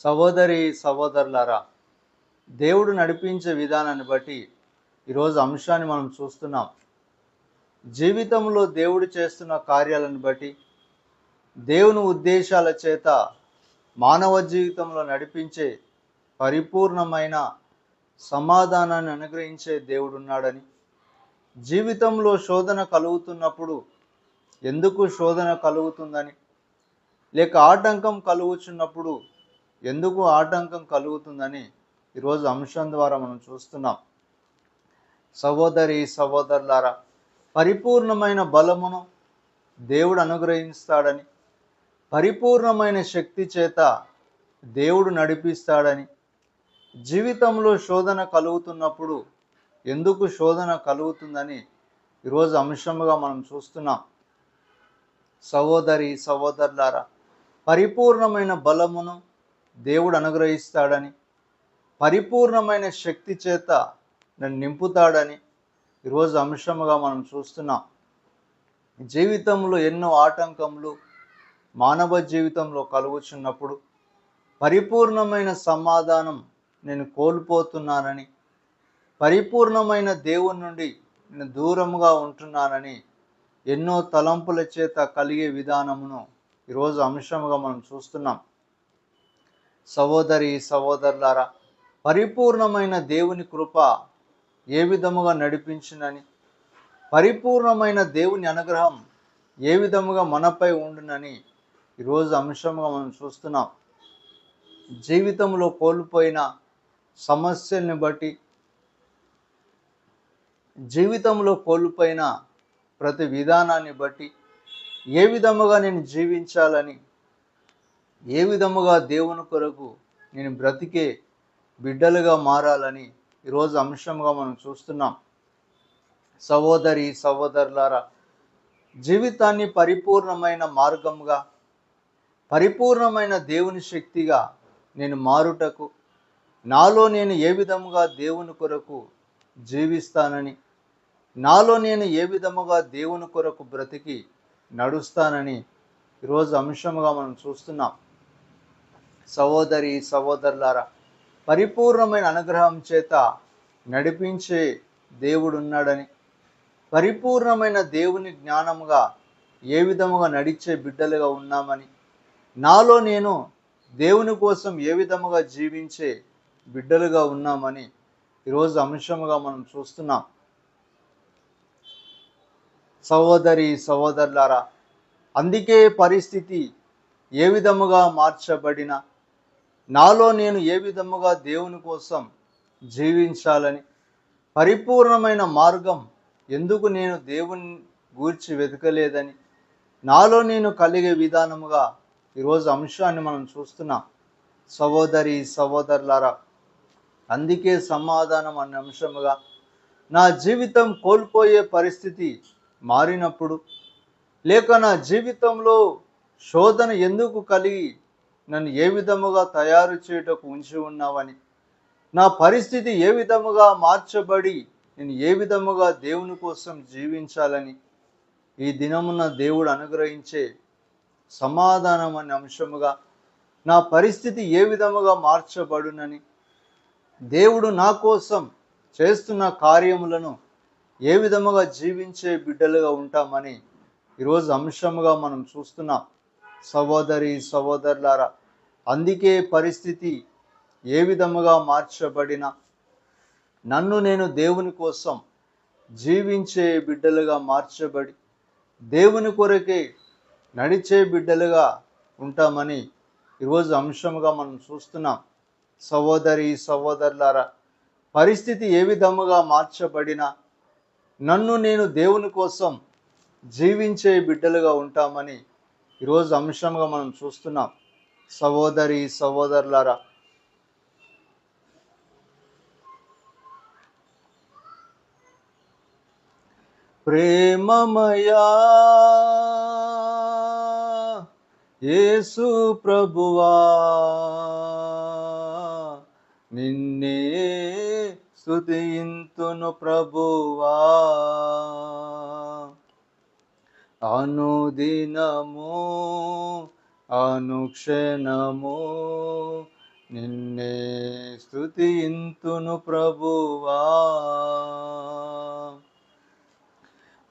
సహోదరి సహోదరులారా, దేవుడు నడిపించే విధానాన్ని బట్టి ఈరోజు అంశాన్ని మనం చూస్తున్నాం. జీవితంలో దేవుడు చేస్తున్న కార్యాలను బట్టి, దేవుని ఉద్దేశాల చేత మానవ జీవితంలో నడిపించే పరిపూర్ణమైన సమాధానాన్ని అనుగ్రహించే దేవుడున్నాడని, జీవితంలో శోధన కలుగుతున్నప్పుడు ఎందుకు శోధన కలుగుతుందని, లేక ఆటంకం కలుగుచున్నప్పుడు ఎందుకు ఆటంకం కలుగుతుందని ఈరోజు అంశం ద్వారా మనం చూస్తున్నాం. సహోదరి సహోదరులారా, పరిపూర్ణమైన బలమును దేవుడు అనుగ్రహిస్తాడని, పరిపూర్ణమైన శక్తి చేత దేవుడు నడిపిస్తాడని, జీవితంలో శోధన కలుగుతున్నప్పుడు ఎందుకు శోధన కలుగుతుందని ఈరోజు అంశంగా మనం చూస్తున్నాం. సహోదరి సహోదరులారా, పరిపూర్ణమైన బలమును దేవుడు అనుగ్రహిస్తాడని, పరిపూర్ణమైన శక్తి చేత నన్ను నింపుతాడని ఈరోజు అంశముగా మనం చూస్తున్నాం. జీవితంలో ఎన్నో ఆటంకములు మానవ జీవితంలో కలుగుచున్నప్పుడు పరిపూర్ణమైన సమాధానం నేను కోల్పోతున్నానని, పరిపూర్ణమైన దేవుని నుండి నేను దూరముగా ఉంటున్నానని ఎన్నో తలంపుల చేత కలిగే విధానమును ఈరోజు అంశముగా మనం చూస్తున్నాం. సహోదరి సహోదరులారా, పరిపూర్ణమైన దేవుని కృప ఏ విధముగా నడిపించునని, పరిపూర్ణమైన దేవుని అనుగ్రహం ఏ విధముగా మనపై ఉండునని ఈరోజు అంశంగా మనం చూస్తున్నాం. జీవితంలో కోల్పోయిన సమస్యల్ని బట్టి, జీవితంలో కోల్పోయిన ప్రతి విధానాన్ని బట్టి ఏ విధముగా నేను జీవించాలని, ఏ విధముగా దేవుని కొరకు నేను బ్రతికే బిడ్డలుగా మారాలని ఈరోజు అంశంగా మనం చూస్తున్నాం. సహోదరి సహోదరులారా, జీవితాన్ని పరిపూర్ణమైన మార్గంగా, పరిపూర్ణమైన దేవుని శక్తిగా నేను మారుటకు, నాలో నేను ఏ విధముగా దేవుని కొరకు జీవిస్తానని, నాలో నేను ఏ విధముగా దేవుని కొరకు బ్రతికి నడుస్తానని ఈరోజు అంశముగా మనం చూస్తున్నాం. సహోదరి సహోదరులారా, పరిపూర్ణమైన అనుగ్రహం చేత నడిపించే దేవుడు ఉన్నాడని, పరిపూర్ణమైన దేవుని జ్ఞానముగా ఏ విధముగా నడిచే బిడ్డలుగా ఉన్నామని, నాలో నేను దేవుని కోసం ఏ విధముగా జీవించే బిడ్డలుగా ఉన్నామని ఈరోజు అంశముగా మనం చూస్తున్నాం. సహోదరి సహోదరులారా, అందుకే పరిస్థితి ఏ విధముగా మార్చబడిన, నాలో నేను ఏ విధముగా దేవుని కోసం జీవించాలని, పరిపూర్ణమైన మార్గం ఎందుకు నేను దేవుని గూర్చి వెతకలేదని, నాలో నేను కలిగే విధానముగా ఈరోజు అంశాన్ని మనం చూస్తున్నాం. సహోదరి సహోదరులారా, అందుకే సమాధానం అనే అంశముగా నా జీవితం కోల్పోయే పరిస్థితి మారినప్పుడు, లేక నా జీవితంలో శోధన ఎందుకు కలిగి నన్ను ఏ విధముగా తయారు చేయుటకు ఉంచి ఉన్నావని, నా పరిస్థితి ఏ విధముగా మార్చబడి నేను ఏ విధముగా దేవుని కోసం జీవించాలని ఈ దినమున దేవుడు అనుగ్రహించే సమాధానం అనే అంశముగా, నా పరిస్థితి ఏ విధముగా మార్చబడునని, దేవుడు నా కోసం చేస్తున్న కార్యములను ఏ విధముగా జీవించే బిడ్డలుగా ఉంటామని ఈరోజు అంశముగా మనం చూస్తున్నాం. సహోదరి సహోదరులారా, అందుకే పరిస్థితి ఏ విధముగా మార్చబడిన, నన్ను నేను దేవుని కోసం జీవించే బిడ్డలుగా మార్చబడి దేవుని కొరకే నడిచే బిడ్డలుగా ఉంటామని ఈరోజు అంశముగా మనం చూస్తున్నాం. సహోదరి సహోదరులారా, పరిస్థితి ఏ విధముగా మార్చబడిన, నన్ను నేను దేవుని కోసం జీవించే బిడ్డలుగా ఉంటామని ఈరోజు అంశంగా మనం చూస్తున్నాం. సహోదరి సహోదరులారా, ప్రేమమయా యేసు ప్రభువా, నిన్నే స్తుతింతును ప్రభువా, అనుదినము అనుక్షణము నిన్నే స్తుతింతును ప్రభువా.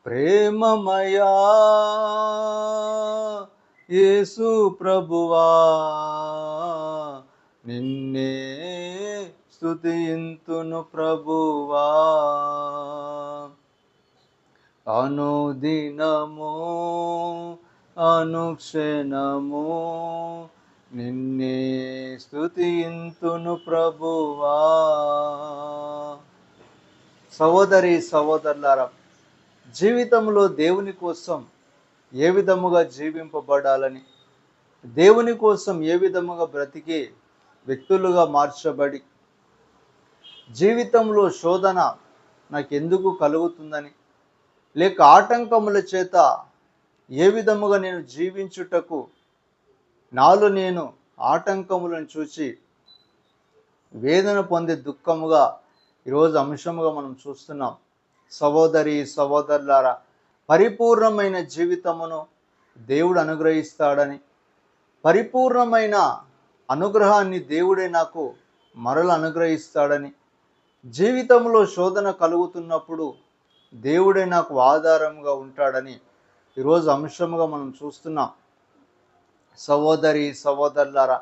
ప్రేమమయా యేసు ప్రభువా, నిన్నే స్తుతింతును ప్రభువా. అనుదినము అనుక్షణము నిన్నే స్తుతింతును ప్రభువా. సహోదరి సహోదరులారా, జీవితంలో దేవుని కోసం ఏ విధముగా జీవింపబడాలని, దేవుని కోసం ఏ విధముగా బ్రతికి వ్యక్తులుగా మార్చబడి, జీవితంలో శోధన నాకెందుకు కలుగుతుందని, లేక ఆటంకముల చేత ఏ విధముగా నేను జీవించుటకు నాలో నేను ఆటంకములను చూచి వేదన పొందే దుఃఖముగా ఈరోజు అంశముగా మనం చూస్తున్నాం. సహోదరి సహోదరులారా, పరిపూర్ణమైన జీవితమును దేవుడు అనుగ్రహిస్తాడని, పరిపూర్ణమైన అనుగ్రహాన్ని దేవుడే నాకు మరల అనుగ్రహిస్తాడని, జీవితంలో శోధన కలుగుతున్నప్పుడు దేవుడే నాకు ఆధారంగా ఉంటాడని ఈరోజు అంశముగా మనం చూస్తున్నాం. సహోదరి సహోదరులారా,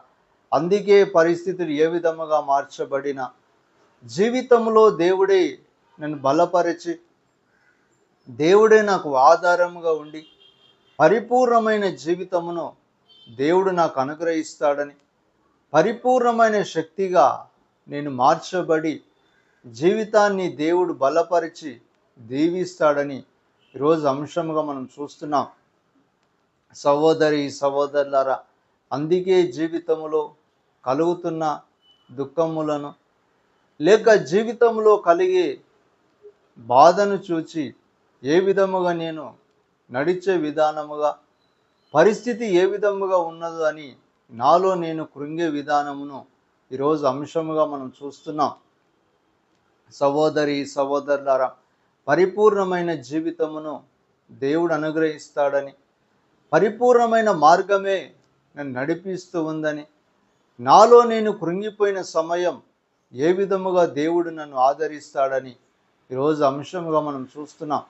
అందుకే పరిస్థితులు ఏ విధముగా మార్చబడిన జీవితంలో దేవుడే నన్ను బలపరిచి, దేవుడే నాకు ఆధారముగా ఉండి పరిపూర్ణమైన జీవితమును దేవుడు నాకు అనుగ్రహిస్తాడని, పరిపూర్ణమైన శక్తిగా నేను మార్చబడి జీవితాన్ని దేవుడు బలపరిచి దీవిస్తాడని ఈరోజు అంశముగా మనం చూస్తున్నాం. సహోదరి సహోదరులారా, అందుకే జీవితంలో కలుగుతున్న దుఃఖములను, లేక జీవితంలో కలిగే బాధను చూచి ఏ విధముగా నేను నడిచే విధానముగా, పరిస్థితి ఏ విధముగా ఉన్నదో అని నాలో నేను కృంగే విధానమును ఈరోజు అంశముగా మనం చూస్తున్నాం. సహోదరి సహోదరులారా, పరిపూర్ణమైన జీవితమును దేవుడు అనుగ్రహిస్తాడని, పరిపూర్ణమైన మార్గమే నన్ను నడిపిస్తూ ఉందని, నాలో నేను కృంగిపోయిన సమయం ఏ విధముగా దేవుడు నన్ను ఆదరిస్తాడని ఈరోజు అంశముగా మనం చూస్తున్నాం.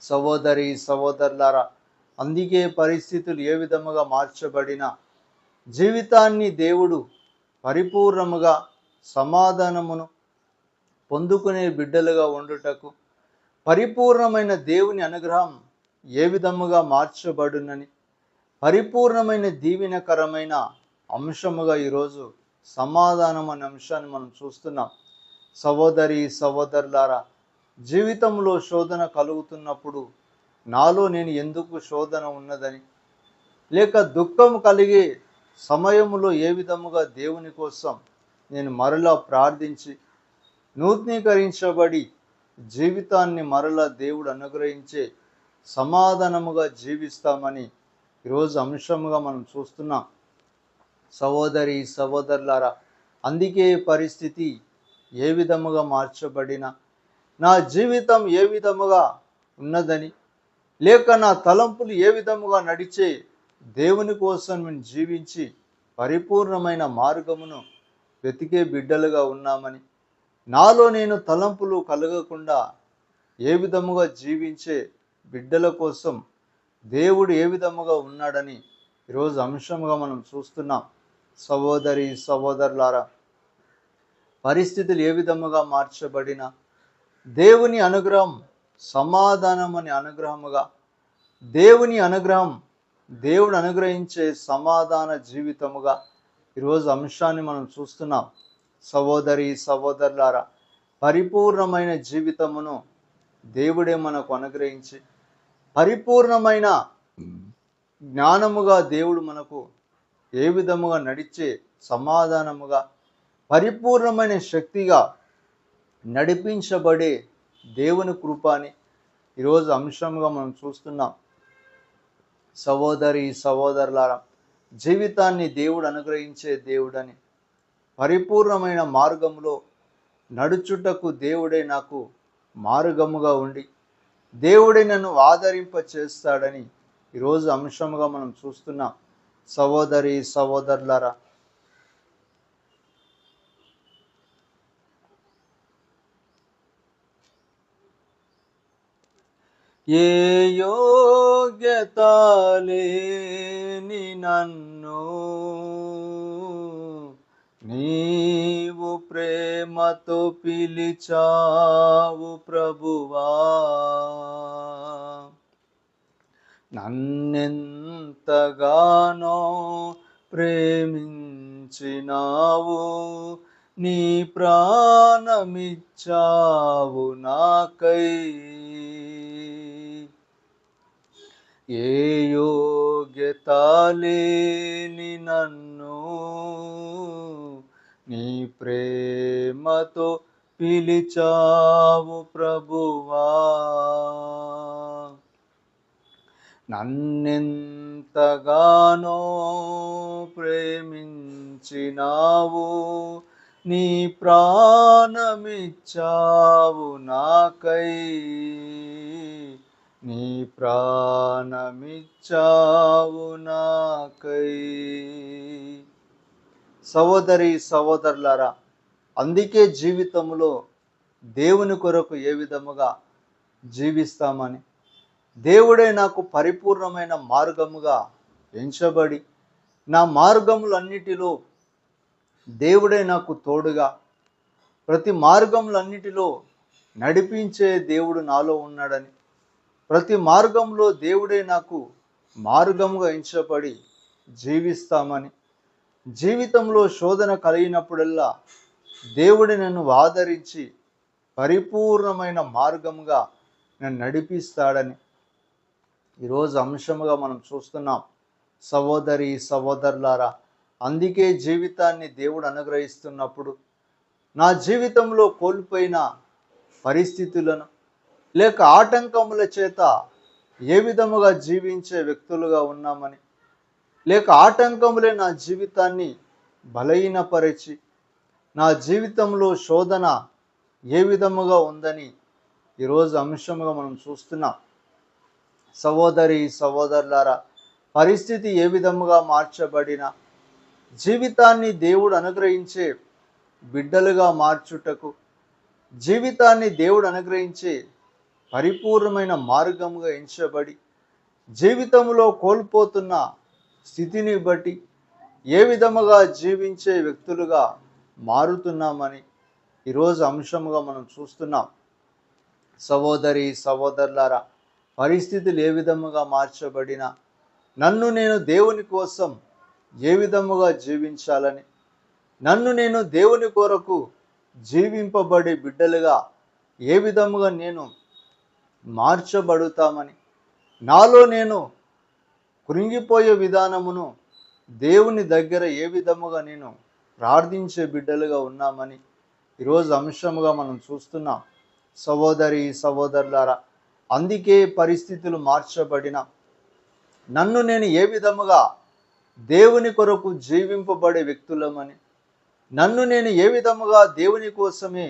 సహోదరి సహోదరులారా, అందుకే పరిస్థితులు ఏ విధముగా మార్చబడిన జీవితాన్ని దేవుడు పరిపూర్ణముగా సమాధానమును పొందుకునే బిడ్డలుగా ఉండుటకు, పరిపూర్ణమైన దేవుని అనుగ్రహం ఏ విధముగా మార్చబడునని, పరిపూర్ణమైన దీవెనకరమైన అంశముగా ఈరోజు సమాధానం అనే అంశాన్ని మనం చూస్తున్నాం. సహోదరి సహోదరులారా, జీవితంలో శోధన కలుగుతున్నప్పుడు నాలో నేను ఎందుకు శోధన ఉన్నదని, లేక దుఃఖం కలిగే సమయములో ఏ విధముగా దేవుని కోసం నేను మరలా ప్రార్థించి నూతనీకరించబడి జీవితాన్ని మరలా దేవుడు అనుగ్రహించే సమాధానముగా జీవిస్తామని ఈరోజు అంశముగా మనం చూస్తున్నాం. సహోదరి సహోదరులారా, అందుకే పరిస్థితి ఏ విధముగా మార్చబడిన, నా జీవితం ఏ విధముగా ఉన్నదని, లేక నా తలంపులు ఏ విధముగా నడిచే దేవుని కోసం మేము జీవించి పరిపూర్ణమైన మార్గమును వెతికే బిడ్డలుగా ఉన్నామని, నాలో నేను తలంపులు కలగకుండా ఏ విధముగా జీవించే బిడ్డల కోసం దేవుడు ఏ విధముగా ఉన్నాడని ఈరోజు అంశముగా మనం చూస్తున్నాం. సహోదరి సహోదరులారా, పరిస్థితులు ఏ విధముగా మార్చబడిన దేవుని అనుగ్రహం సమాధానం అనే అనుగ్రహముగా, దేవుని అనుగ్రహం దేవుడు అనుగ్రహించే సమాధాన జీవితముగా ఈరోజు అంశాన్ని మనం చూస్తున్నాం. సహోదరి సహోదరులారా, పరిపూర్ణమైన జీవితమును దేవుడే మనకు అనుగ్రహించి, పరిపూర్ణమైన జ్ఞానముగా దేవుడు మనకు ఏ విధముగా నడిచే సమాధానముగా, పరిపూర్ణమైన శక్తిగా నడిపించబడే దేవుని కృపని ఈరోజు అంశంగా మనం చూస్తున్నాం. సహోదరి సహోదరులారా, జీవితాన్ని దేవుడు అనుగ్రహించే దేవుడని, పరిపూర్ణమైన మార్గములో నడుచుటకు దేవుడే నాకు మార్గముగా ఉండి దేవుడే నన్ను ఆదరింప చేస్తాడని ఈరోజు అంశముగా మనం చూస్తున్నాం. సహోదరి సహోదరులారా, ఏ యోగ్యత లేని నన్ను నీవు ప్రేమతో పిలిచావు ప్రభువా. నన్నెంతగానో ప్రేమించినావు, నీ ప్రాణమిచ్చావు నాకై. ఏ యోగ్యత లేని నన్ను నీ ప్రేమతో పిలిచావు ప్రభువా. నన్నెంతగానో ప్రేమించినావు, నీ ప్రాణమిచ్చావు నాకై, నీ ప్రాణమిచ్చావు నాకై. సహోదరి సహోదరులారా, అందుకే జీవితంలో దేవుని కొరకు ఏ విధముగా జీవిస్తామని, దేవుడే నాకు పరిపూర్ణమైన మార్గముగా ఎంచబడి, నా మార్గములన్నిటిలో దేవుడే నాకు తోడుగా, ప్రతి మార్గములన్నిటిలో నడిపించే దేవుడు నాలో ఉన్నాడని, ప్రతి మార్గంలో దేవుడే నాకు మార్గముగా ఎంచబడి జీవిస్తామని, జీవితంలో శోధన కలిగినప్పుడల్లా దేవుడు నన్ను ఆదరించి పరిపూర్ణమైన మార్గముగా నన్ను నడిపిస్తాడని ఈరోజు అంశముగా మనం చూస్తున్నాం. సహోదరి సహోదరులారా, అందుకే జీవితాన్ని దేవుడు అనుగ్రహిస్తున్నప్పుడు నా జీవితంలో కోల్పోయిన పరిస్థితులను లేక ఆటంకముల చేత ఏ విధముగా జీవించే వ్యక్తులుగా ఉన్నామని, లేక ఆటంకములే నా జీవితాన్ని బలహీనపరిచి నా జీవితంలో శోధన ఏ విధముగా ఉందని ఈరోజు అంశముగా మనం చూస్తున్నాం. సహోదరి సహోదరులారా, పరిస్థితి ఏ విధముగా మార్చబడిన జీవితాన్ని దేవుడు అనుగ్రహించే బిడ్డలుగా మార్చుటకు, జీవితాన్ని దేవుడు అనుగ్రహించే పరిపూర్ణమైన మార్గముగా ఎంచబడి, జీవితంలో కోల్పోతున్న స్థితిని బట్టి ఏ విధముగా జీవించే వ్యక్తులుగా మారుతున్నామని ఈరోజు అంశముగా మనం చూస్తున్నాం. సహోదరి సహోదరులారా, పరిస్థితులు ఏ విధముగా మార్చబడినా నన్ను నేను దేవుని కోసం ఏ విధముగా జీవించాలని, నన్ను నేను దేవుని కొరకు జీవింపబడే బిడ్డలుగా ఏ విధముగా నేను మార్చబడుతామని, నాలో నేను కృంగిపోయే విధానమును దేవుని దగ్గర ఏ విధముగా నేను ప్రార్థించే బిడ్డలుగా ఉన్నామని ఈరోజు అంశముగా మనం చూస్తున్నాం. సహోదరి సహోదరులారా, అందుకే పరిస్థితులు మార్చబడిన నన్ను నేను ఏ విధముగా దేవుని కొరకు జీవింపబడే వ్యక్తులమని, నన్ను నేను ఏ విధముగా దేవుని కోసమే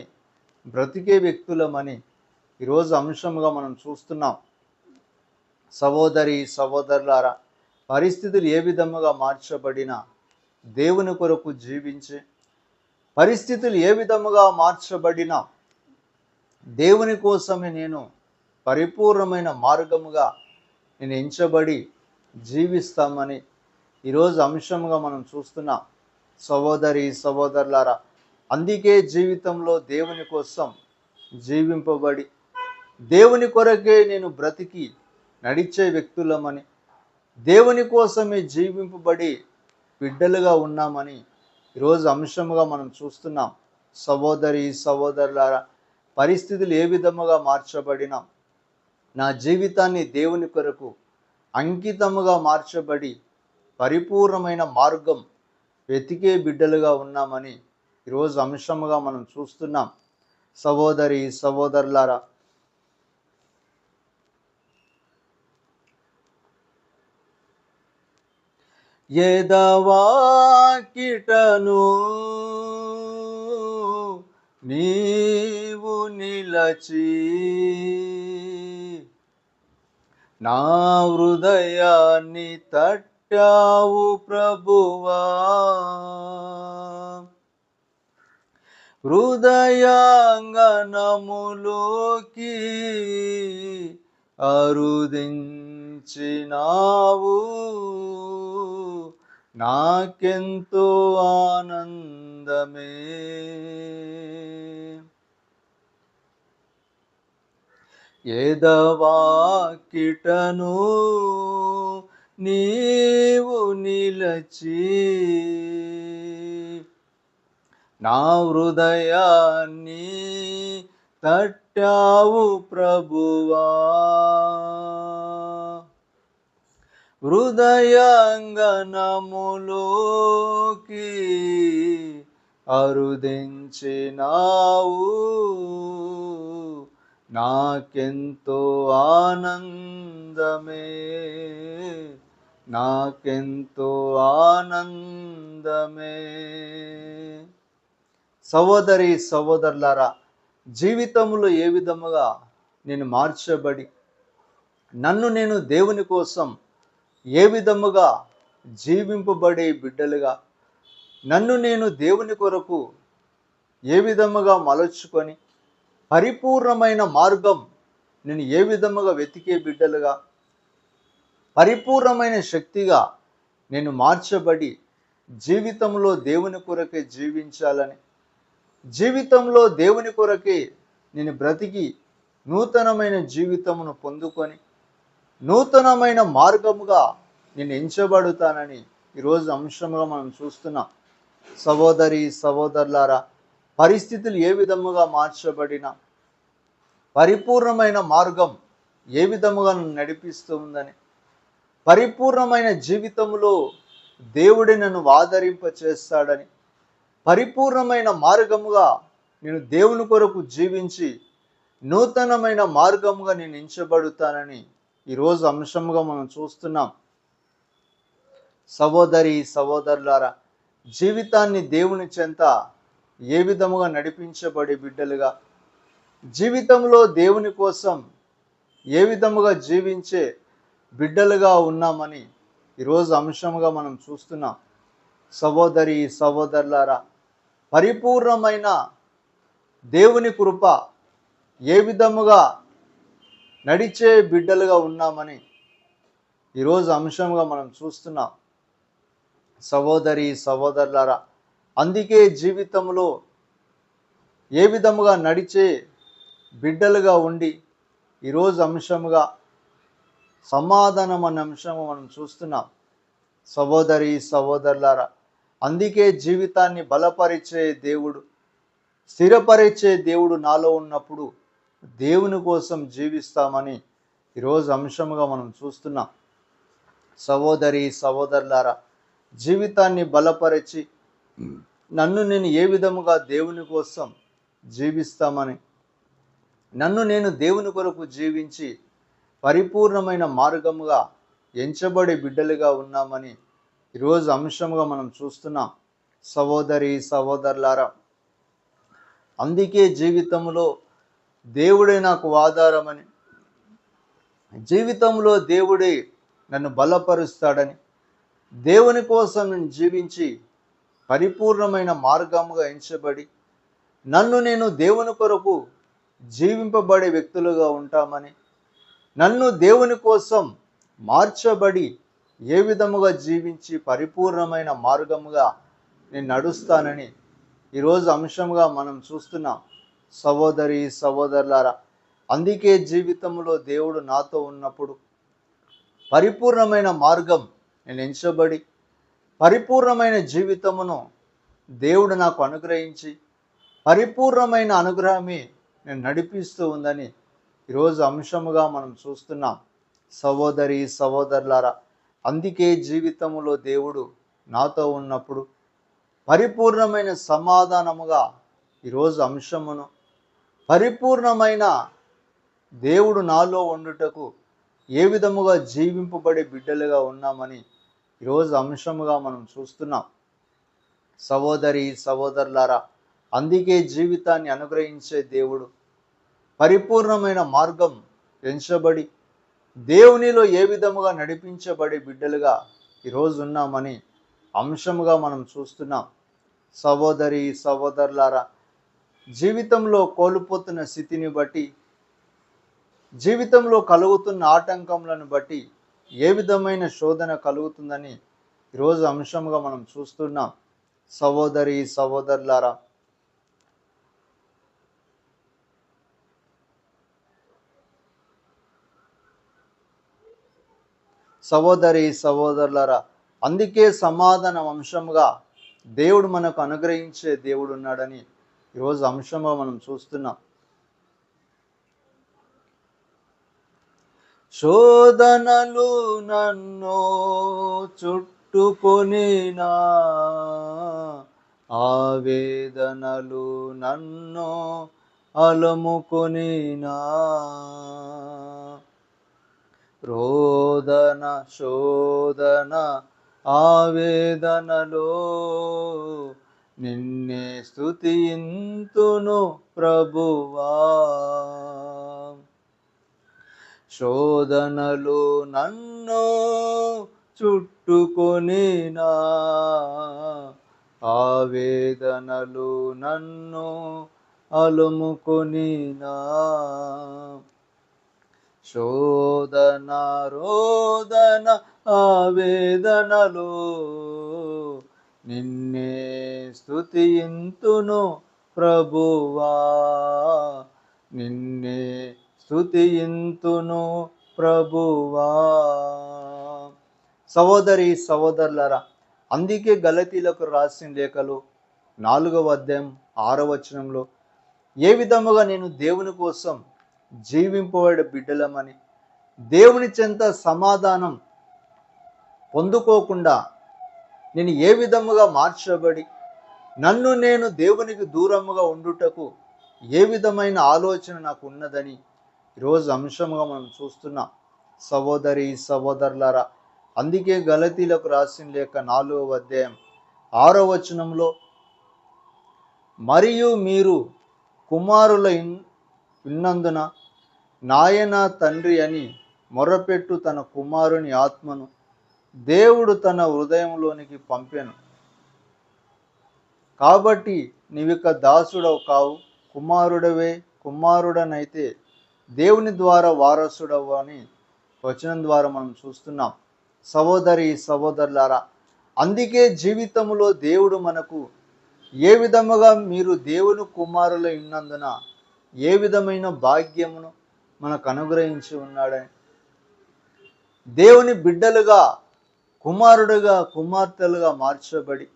బ్రతికే వ్యక్తులమని ఈరోజు అంశముగా మనం చూస్తున్నాం. సహోదరి సహోదరులారా, పరిస్థితులు ఏ విధముగా మార్చబడిన దేవుని కొరకు జీవించి, పరిస్థితులు ఏ విధముగా మార్చబడిన దేవుని కోసమే నేను పరిపూర్ణమైన మార్గముగా నేను ఎంచబడి జీవిస్తామని ఈరోజు అంశముగా మనం చూస్తున్నాం. సహోదరి సహోదరులారా, అందుకే జీవితంలో దేవుని కోసం జీవింపబడి దేవుని కొరకే నేను బ్రతికి నడిచే వ్యక్తులమని, దేవుని కోసమే జీవింపబడి బిడ్డలుగా ఉన్నామని ఈరోజు అంశముగా మనం చూస్తున్నాం. సహోదరి సహోదరులారా, పరిస్థితులు ఏ విధముగా మార్చబడినా నా జీవితాన్ని దేవుని కొరకు అంకితముగా మార్చబడి పరిపూర్ణమైన మార్గం వెతికే బిడ్డలుగా ఉన్నామని ఈరోజు అంశముగా మనం చూస్తున్నాం. సహోదరి సహోదరులారా, ఎదవాకిటను నీవు నిలచి నా హృదయాన్ని తట్టావు ప్రభువా, హృదయాంగనములోకి అరుదించినావు, నాకెంతో ఆనందమే. ఎదవాకిటను నీవు నిలచి, నా హృదయాన్ని తట్టావు ప్రభువా. హృదయాంగనములోకి అరుదించినావు, నాకెంతో ఆనందమే, నాకెంతో ఆనందమే. సహోదరి సహోదరులారా, జీవితంలో ఏ విధముగా నేను మార్చబడి నన్ను నేను దేవుని కోసం ఏ విధముగా జీవింపబడే బిడ్డలుగా, నన్ను నేను దేవుని కొరకు ఏ విధముగా మలచుకొని పరిపూర్ణమైన మార్గం నేను ఏ విధముగా వెతికే బిడ్డలుగా, పరిపూర్ణమైన శక్తిగా నేను మార్చబడి జీవితంలో దేవుని కొరకే జీవించాలని, జీవితంలో దేవుని కొరకే నేను బ్రతికి నూతనమైన జీవితమును పొందుకొని నూతనమైన మార్గముగా నేను ఎంచబడుతానని ఈరోజు అంశంగా మనం చూస్తున్నాం. సహోదరి సహోదరులారా, పరిస్థితులు ఏ విధముగా మార్చబడినా పరిపూర్ణమైన మార్గం ఏ విధముగా నన్ను నడిపిస్తూ ఉందని, పరిపూర్ణమైన జీవితంలో దేవుడే నన్ను ఆదరింప చేస్తాడని, పరిపూర్ణమైన మార్గముగా నేను దేవుని కొరకు జీవించి నూతనమైన మార్గముగా నేను ఎంచబడుతానని ఈరోజు అంశంగా మనం చూస్తున్నాం. సహోదరి సహోదరులారా, జీవితాన్ని దేవుని చెంత ఏ విధముగా నడిపించబడే బిడ్డలుగా, జీవితంలో దేవుని కోసం ఏ విధముగా జీవించే బిడ్డలుగా ఉన్నామని ఈరోజు అంశంగా మనం చూస్తున్నాం. సహోదరి సహోదరులారా, పరిపూర్ణమైన దేవుని కృప ఏ విధముగా నడిచే బిడ్డలుగా ఉన్నామని ఈరోజు అంశంగా మనం చూస్తున్నాం. సహోదరి సహోదరులారా, అందుకే జీవితంలో ఏ విధముగా నడిచే బిడ్డలుగా ఉండి ఈరోజు అంశముగా సమాధానం అనే అంశము మనం చూస్తున్నాం. సహోదరి సహోదరులారా, అందుకే జీవితాన్ని బలపరిచే దేవుడు, స్థిరపరిచే దేవుడు నాలో ఉన్నప్పుడు దేవుని కోసం జీవిస్తామని ఈరోజు అంశముగా మనం చూస్తున్నాం. సహోదరి సహోదరులారా, జీవితాన్ని బలపరిచి నన్ను నేను ఏ విధముగా దేవుని కోసం జీవిస్తామని, నన్ను నేను దేవుని కొరకు జీవించి పరిపూర్ణమైన మార్గముగా ఎంచబడే బిడ్డలుగా ఉన్నామని ఈరోజు అంశముగా మనం చూస్తున్నాం. సహోదరి సహోదరులారా, అందుకే జీవితంలో దేవుడే నాకు ఆధారమని, జీవితంలో దేవుడే నన్ను బలపరుస్తాడని, దేవుని కోసం నేను జీవించి పరిపూర్ణమైన మార్గముగా ఎంచబడి నన్ను నేను దేవుని కొరకు జీవింపబడే వ్యక్తులుగా ఉంటామని, నన్ను దేవుని కోసం మార్చబడి ఏ విధముగా జీవించి పరిపూర్ణమైన మార్గముగా నేను నడుస్తానని ఈరోజు అంశంగా మనం చూస్తున్నాం. సహోదరి సహోదరులారా, అందుకే జీవితంలో దేవుడు నాతో ఉన్నప్పుడు పరిపూర్ణమైన మార్గం నేను ఎంచబడి పరిపూర్ణమైన జీవితమును దేవుడు నాకు అనుగ్రహించి పరిపూర్ణమైన అనుగ్రహమే నేను నడిపిస్తూ ఉందని ఈరోజు అంశముగా మనం చూస్తున్నాం. సహోదరి సహోదరులారా, అందుకే జీవితంలో దేవుడు నాతో ఉన్నప్పుడు పరిపూర్ణమైన సమాధానముగా ఈరోజు అంశమును, పరిపూర్ణమైన దేవుడు నాలో ఉండుటకు ఏ విధముగా జీవింపబడే బిడ్డలుగా ఉన్నామని ఈరోజు అంశముగా మనం చూస్తున్నాం. సహోదరి సహోదరులారా, అందుకే జీవితాన్ని అనుగ్రహించే దేవుడు పరిపూర్ణమైన మార్గం ఎంచబడి దేవునిలో ఏ విధముగా నడిపించబడే బిడ్డలుగా ఈరోజు ఉన్నామని అంశముగా మనం చూస్తున్నాం. సహోదరి సహోదరులారా, జీవితంలో కోల్పోతున్న స్థితిని బట్టి జీవితంలో కలుగుతున్న ఆటంకములను బట్టి ఏ విధమైన శోధన కలుగుతుందని ఈరోజు అంశంగా మనం చూస్తున్నాం. సహోదరి సహోదరులారా, సహోదరి సహోదరులారా, అందుకే సమాధానం అంశంగా దేవుడు మనకు అనుగ్రహించే దేవుడు ఉన్నాడని ఈరోజు అంశంగా మనం చూస్తున్నాం. శోధనలు నన్ను చుట్టుకొనినా, ఆవేదనలు నన్ను అలముకొనినా, రోదన శోధన ఆవేదనలో నిన్నే స్తుతింతును ప్రభువా. శోధనలు నన్ను చుట్టుకొనినా, ఆవేదనలు నన్ను అలుముకొనినా, శోధన రోదన ఆవేదనలో నిన్నే స్తుతింతును ప్రభువా, నిన్నే స్తుతింతును ప్రభువా. సహోదరి సహోదరులారా, అందుకే గలతీలకు రాసిన లేఖలు 4వ అధ్యాయం 6వ వచనంలో ఏ విధముగా నేను దేవుని కోసం జీవింపబడే బిడ్డలమని, దేవుని చెంత సమాధానం పొందుకోకుండా నేను ఏ విధముగా మార్చబడి నన్ను నేను దేవునికి దూరముగా ఉండుటకు ఏ విధమైన ఆలోచన నాకు ఉన్నదని ఈరోజు అంశంగా మనం చూస్తున్నాం. సహోదరి సహోదరులారా, అందుకే గలతీలకు రాసిన లేఖ 4వ అధ్యాయం 6వ వచనంలో, మరియు మీరు కుమారుల ఉన్నందున నాయన తండ్రి అని మొరపెట్టు తన కుమారుని ఆత్మను దేవుడు తన హృదయంలోనికి పంపెను. కాబట్టి నీవిక దాసుడవు కావు, కుమారుడవే. కుమారుడనైతే దేవుని ద్వారా వారసుడవు అని వచనం ద్వారా మనం చూస్తున్నాం. సహోదరి సహోదరులారా, అందుకే జీవితంలో దేవుడు మనకు ఏ విధముగా మీరు దేవుని కుమారుల ఉన్నందున ఏ విధమైన భాగ్యమును మనకు అనుగ్రహించి ఉన్నాడని, దేవుని బిడ్డలుగా, కుమారుడుగా, కుమార్తెలుగా మార్చబడి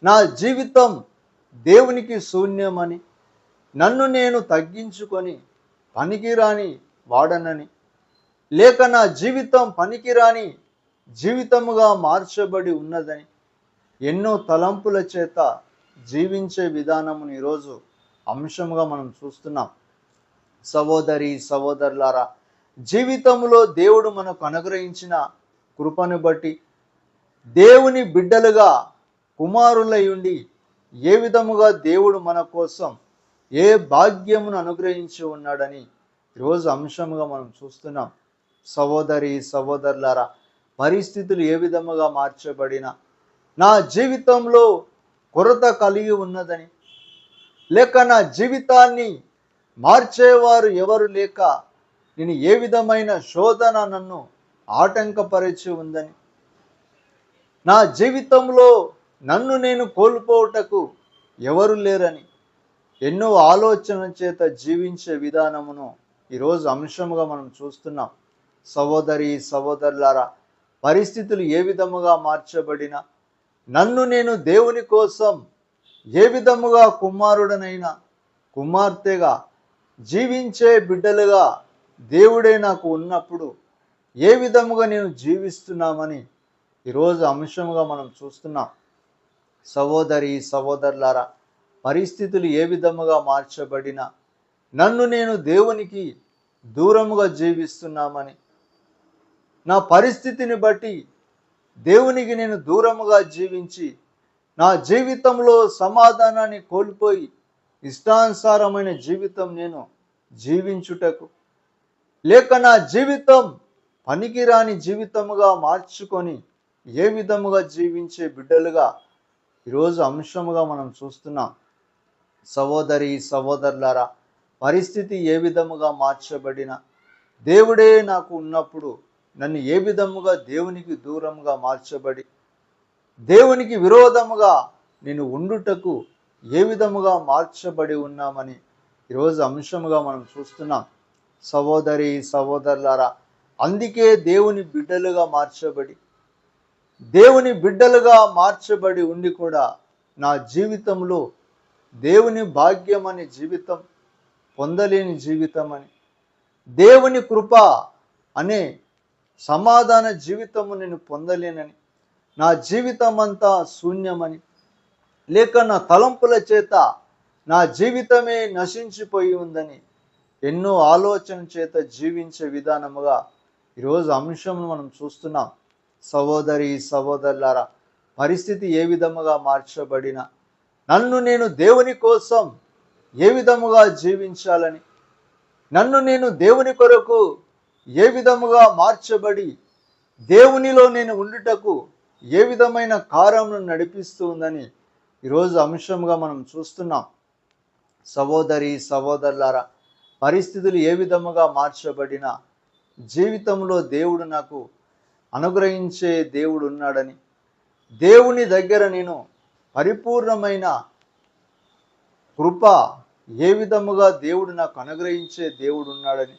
నా జీవితం దేవునికి శూన్యమని, నన్ను నేను తగ్గించుకొని పనికిరాని వాడనని, లేక నా జీవితం పనికిరాని జీవితముగా మార్చబడి ఉన్నదని ఎన్నో తలంపుల చేత జీవించే విధానమును ఈరోజు అంశంగా మనం చూస్తున్నాం. సహోదరి సహోదరులారా, జీవితంలో దేవుడు మనకు అనుగ్రహించిన కృపను బట్టి దేవుని బిడ్డలుగా కుమారులై ఉండి ఏ విధముగా దేవుడు మన కోసం ఏ భాగ్యమును అనుగ్రహించి ఉన్నాడని ఈరోజు అంశంగా మనం చూస్తున్నాం. సహోదరి సహోదరులారా, పరిస్థితులు ఏ విధముగా మార్చబడినా నా జీవితంలో కొరత కలిగి ఉన్నదని, లేక నా జీవితాన్ని మార్చేవారు ఎవరు లేక నేను ఏ విధమైన శోధన నన్ను ఆటంకపరిచి ఉందని, నా జీవితంలో నన్ను నేను కోల్పోవుటకు ఎవరు లేరని ఎన్నో ఆలోచన చేత జీవించే విధానమును ఈరోజు అంశముగా మనం చూస్తున్నాం. సహోదరి సహోదరులారా, పరిస్థితులు ఏ విధముగా మార్చబడినా నన్ను నేను దేవుని కోసం ఏ విధముగా కుమారుడనైనా కుమార్తెగా జీవించే బిడ్డలుగా దేవుడే నాకు ఉన్నప్పుడు ఏ విధముగా నేను జీవిస్తున్నామని ఈరోజు అంశముగా మనం చూస్తున్నాం. సహోదరి సహోదరులారా, పరిస్థితులు ఏ విధముగా మార్చబడినా నన్ను నేను దేవునికి దూరముగా జీవిస్తున్నామని, నా పరిస్థితిని బట్టి దేవునికి నేను దూరముగా జీవించి నా జీవితంలో సమాధానాన్ని కోల్పోయి ఇష్టానుసారమైన జీవితం నేను జీవించుటకు, లేక నా జీవితం పనికిరాని జీవితముగా మార్చుకొని ఏ విధముగా జీవించే బిడ్డలుగా ఈరోజు అంశముగా మనం చూస్తున్నాం. సహోదరి సహోదరులారా, పరిస్థితి ఏ విధముగా మార్చబడినా దేవుడే నాకు ఉన్నప్పుడు నన్ను ఏ విధముగా దేవునికి దూరంగా మార్చబడి దేవునికి విరోధముగా నేను ఉండుటకు ఏ విధముగా మార్చబడి ఉన్నామని ఈరోజు అంశముగా మనం చూస్తున్నాం. సహోదరి సహోదరులారా, అందుకే దేవుని బిడ్డలుగా మార్చబడి ఉండి కూడా నా జీవితంలో దేవుని భాగ్యం అనే జీవితం పొందలేని జీవితం అని, దేవుని కృప అనే సమాధాన జీవితము నేను పొందలేనని, నా జీవితం అంతా శూన్యమని, లేక నా తలంపుల చేత నా జీవితమే నశించిపోయి ఉందని ఎన్నో ఆలోచన చేత జీవించే విధానముగా ఈరోజు అంశంను మనం చూస్తున్నాం. సహోదరి సహోదరులారా, పరిస్థితి ఏ విధముగా మార్చబడిన నన్ను నేను దేవుని కోసం ఏ విధముగా జీవించాలని, నన్ను నేను దేవుని కొరకు ఏ విధముగా మార్చబడి దేవునిలో నేను ఉండుటకు ఏ విధమైన కార్యమును నడిపిస్తూ ఉందని ఈరోజు అంశంగా మనం చూస్తున్నాం. సహోదరి సహోదరులారా, పరిస్థితులు ఏ విధముగా మార్చబడిన జీవితంలో దేవుడు నాకు అనుగ్రహించే దేవుడు ఉన్నాడని, దేవుని దగ్గర నేను పరిపూర్ణమైన కృప ఏ విధముగా దేవుడు నాకు అనుగ్రహించే దేవుడు ఉన్నాడని,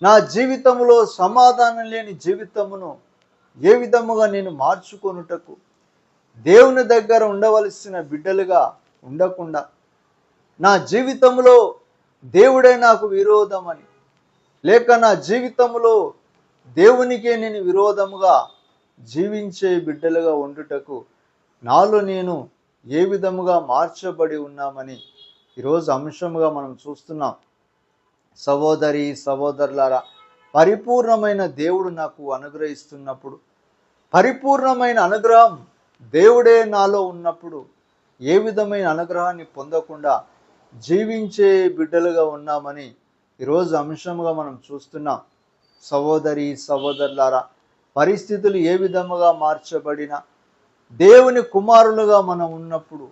నా జీవితంలో సమాధానం లేని జీవితమును ఏ విధముగా నేను మార్చుకొనుటకు, దేవుని దగ్గర ఉండవలసిన బిడ్డలుగా ఉండకుండా నా జీవితంలో దేవుడే నాకు విరోధమని, లేక నా జీవితంలో దేవునికే నేను విరోధముగా జీవించే బిడ్డలుగా ఉండుటకు నాలో నేను ఏ విధముగా మార్చబడి ఉన్నామని ఈరోజు అంశముగా మనం చూస్తున్నాం. సహోదరి సహోదరులారా, పరిపూర్ణమైన దేవుడు నాకు అనుగ్రహిస్తున్నప్పుడు, పరిపూర్ణమైన అనుగ్రహం దేవుడే నాలో ఉన్నప్పుడు ఏ విధమైన అనుగ్రహాన్ని పొందకుండా జీవించే బిడ్డలుగా ఉన్నామని ఈరోజు అంశముగా మనం చూస్తున్నాం. సహోదరి సహోదరులారా, పరిస్థితులు ఏ విధముగా మార్చబడిన దేవుని కుమారులుగా మనం ఉన్నప్పుడు,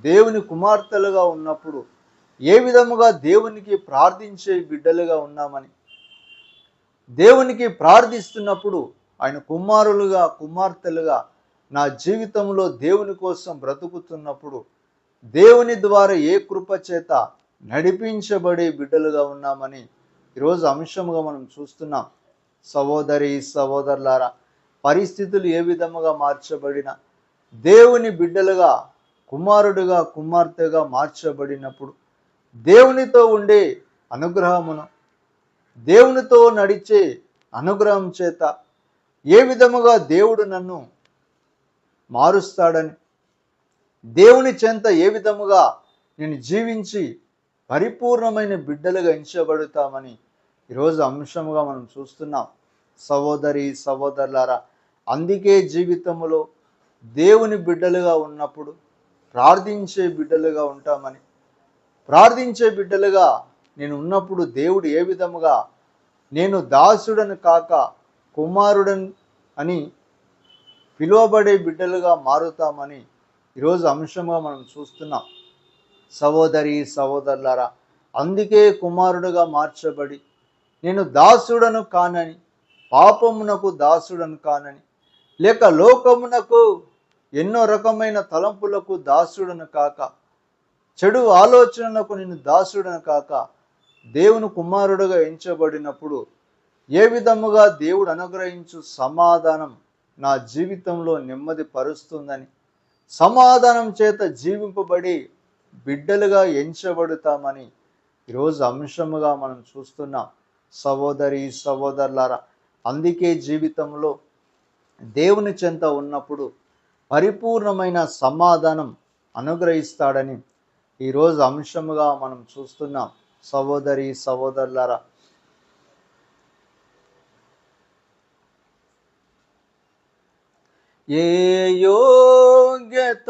దేవుని కుమార్తెలుగా ఉన్నప్పుడు ఏ విధముగా దేవునికి ప్రార్థించే బిడ్డలుగా ఉన్నామని, దేవునికి ప్రార్థిస్తున్నప్పుడు ఆయన కుమారులుగా కుమార్తెలుగా నా జీవితంలో దేవుని కోసం బ్రతుకుతున్నప్పుడు దేవుని ద్వారా ఏ కృప చేత నడిపించబడే బిడ్డలుగా ఉన్నామని ఈరోజు అంశముగా మనం చూస్తున్నాం. సహోదరి సహోదరులారా, పరిస్థితులు ఏ విధముగా మార్చబడిన దేవుని బిడ్డలుగా కుమారుడుగా కుమార్తెగా మార్చబడినప్పుడు దేవునితో ఉండే అనుగ్రహమును, దేవునితో నడిచే అనుగ్రహం చేత ఏ విధముగా దేవుడు నన్ను మారుస్తాడని, దేవుని చెంత ఏ విధముగా నేను జీవించి పరిపూర్ణమైన బిడ్డలుగా ఎంచబడతామని ఈరోజు అంశముగా మనం చూస్తున్నాం. సహోదరి సహోదరులారా, అందుకే జీవితంలో దేవుని బిడ్డలుగా ఉన్నప్పుడు ప్రార్థించే బిడ్డలుగా ఉంటామని, ప్రార్థించే బిడ్డలుగా నేను ఉన్నప్పుడు దేవుడు ఏ విధముగా నేను దాసుడను కాక కుమారుడన్ అని పిలువబడే బిడ్డలుగా మారుతామని ఈరోజు అంశంగా మనం చూస్తున్నాం. సహోదరి సహోదరులారా, అందుకే కుమారుడుగా మార్చబడి నేను దాసుడను కానని, పాపమునకు దాసుడను కానని, లేక లోకమునకు ఎన్నో రకమైన తలంపులకు దాసుడను కాక, చెడు ఆలోచనలకు నేను దాసుడను కాక దేవుని కుమారుడుగా ఎంచబడినప్పుడు ఏ విధముగా దేవుడు అనుగ్రహించు సమాధానం నా జీవితంలో నెమ్మది పరుస్తుందని, సమాధానం చేత జీవింపబడి బిడ్డలుగా ఎంచబడతామని ఈరోజు అంశముగా మనం చూస్తున్నాం. సహోదరి సహోదరులారా, అందుకే జీవితంలో దేవుని చెంత ఉన్నప్పుడు పరిపూర్ణమైన సమాధానం అనుగ్రహిస్తాడని ఈరోజు అంశముగా మనం చూస్తున్నాం. సహోదరి సహోదరులారా, ఏ యోగ్యత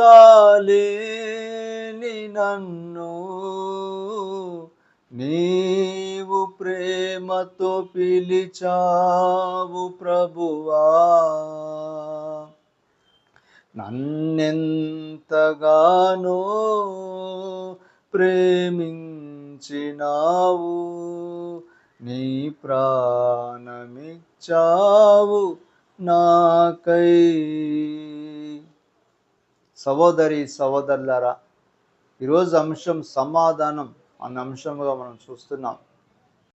లేని నన్ను నీవు ప్రేమతో పిలిచావు ప్రభువా, నన్నెంతగానో ప్రేమించినావు, నీ ప్రాణమిచ్చావు నాకై. సహోదరి సహోదరులారా, ఈరోజు అంశం సమాధానం అన్న అంశంగా మనం చూస్తున్నాం.